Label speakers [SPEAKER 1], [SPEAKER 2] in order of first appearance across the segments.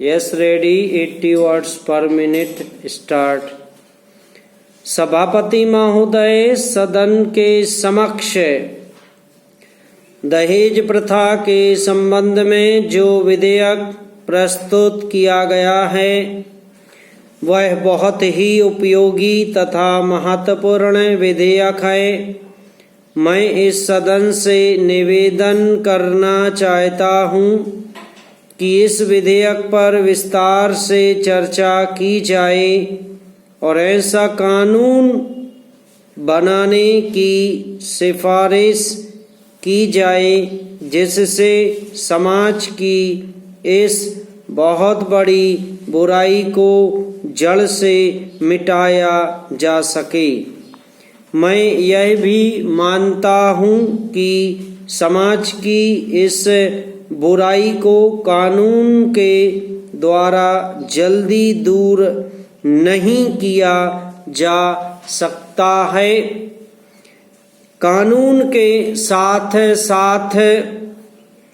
[SPEAKER 1] Yes ready 80 words पर minute start. सभापति महोदय, सदन के समक्ष दहेज प्रथा के संबंध में जो विधेयक प्रस्तुत किया गया है वह बहुत ही उपयोगी तथा महत्वपूर्ण विधेयक है। मैं इस सदन से निवेदन करना चाहता हूँ कि इस विधेयक पर विस्तार से चर्चा की जाए और ऐसा कानून बनाने की सिफारिश की जाए जिससे समाज की इस बहुत बड़ी बुराई को जड़ से मिटाया जा सके। मैं यह भी मानता हूँ कि समाज की इस बुराई को कानून के द्वारा जल्दी दूर नहीं किया जा सकता है। कानून के साथ साथ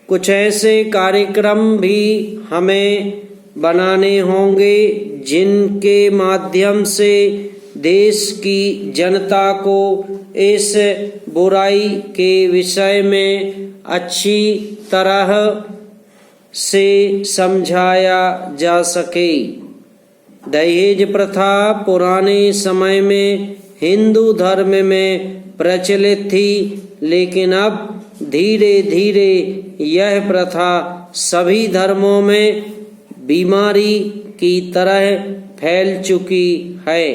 [SPEAKER 1] कुछ ऐसे कार्यक्रम भी हमें बनाने होंगे जिनके माध्यम से देश की जनता को इस बुराई के विषय में अच्छी तरह से समझाया जा सके। दहेज प्रथा पुराने समय में हिंदू धर्म में प्रचलित थी, लेकिन अब धीरे धीरे यह प्रथा सभी धर्मों में बीमारी की तरह फैल चुकी है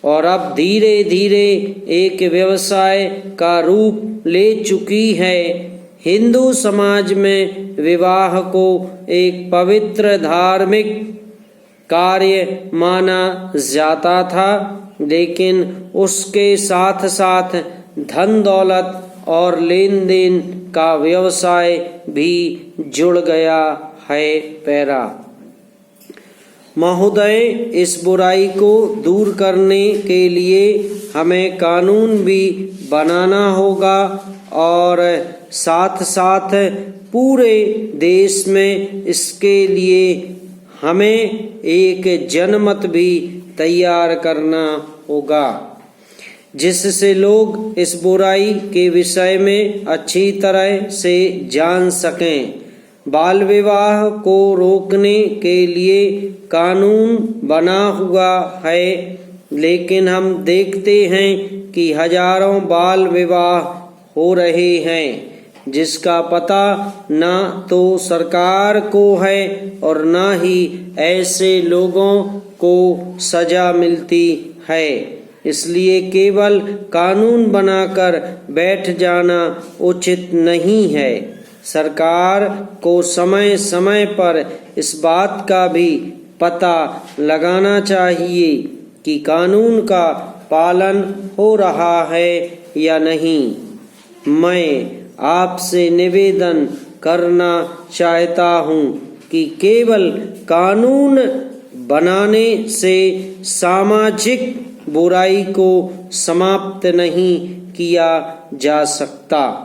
[SPEAKER 1] और अब धीरे धीरे एक व्यवसाय का रूप ले चुकी है। हिंदू समाज में विवाह को एक पवित्र धार्मिक कार्य माना जाता था, लेकिन उसके साथ साथ धन दौलत और लेन देन का व्यवसाय भी जुड़ गया है। पैरा महोदय, इस बुराई को दूर करने के लिए हमें कानून भी बनाना होगा और साथ साथ पूरे देश में इसके लिए हमें एक जनमत भी तैयार करना होगा जिससे लोग इस बुराई के विषय में अच्छी तरह से जान सकें। बाल विवाह को रोकने के लिए कानून बना हुआ है, लेकिन हम देखते हैं कि हजारों बाल विवाह हो रहे हैं जिसका पता ना तो सरकार को है और ना ही ऐसे लोगों को सजा मिलती है। इसलिए केवल कानून बनाकर बैठ जाना उचित नहीं है। सरकार को समय समय पर इस बात का भी पता लगाना चाहिए कि कानून का पालन हो रहा है या नहीं। मैं आपसे निवेदन करना चाहता हूँ कि केवल कानून बनाने से सामाजिक बुराई को समाप्त नहीं किया जा सकता।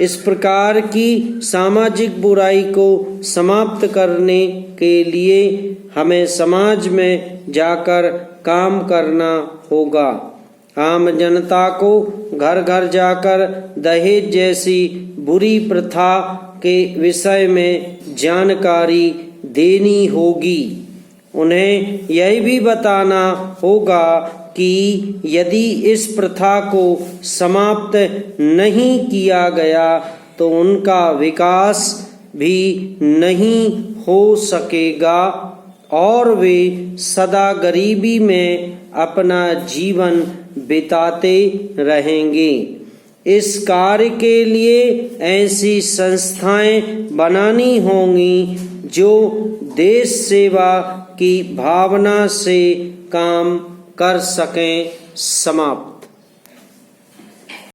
[SPEAKER 1] इस प्रकार की सामाजिक बुराई को समाप्त करने के लिए हमें समाज में जाकर काम करना होगा। आम जनता को घर घर जाकर दहेज जैसी बुरी प्रथा के विषय में जानकारी देनी होगी। उन्हें यह भी बताना होगा कि यदि इस प्रथा को समाप्त नहीं किया गया तो उनका विकास भी नहीं हो सकेगा और वे सदा गरीबी में अपना जीवन बिताते रहेंगे। इस कार्य के लिए ऐसी संस्थाएं बनानी होंगी जो देश सेवा की भावना से काम कर सकें। समाप्त।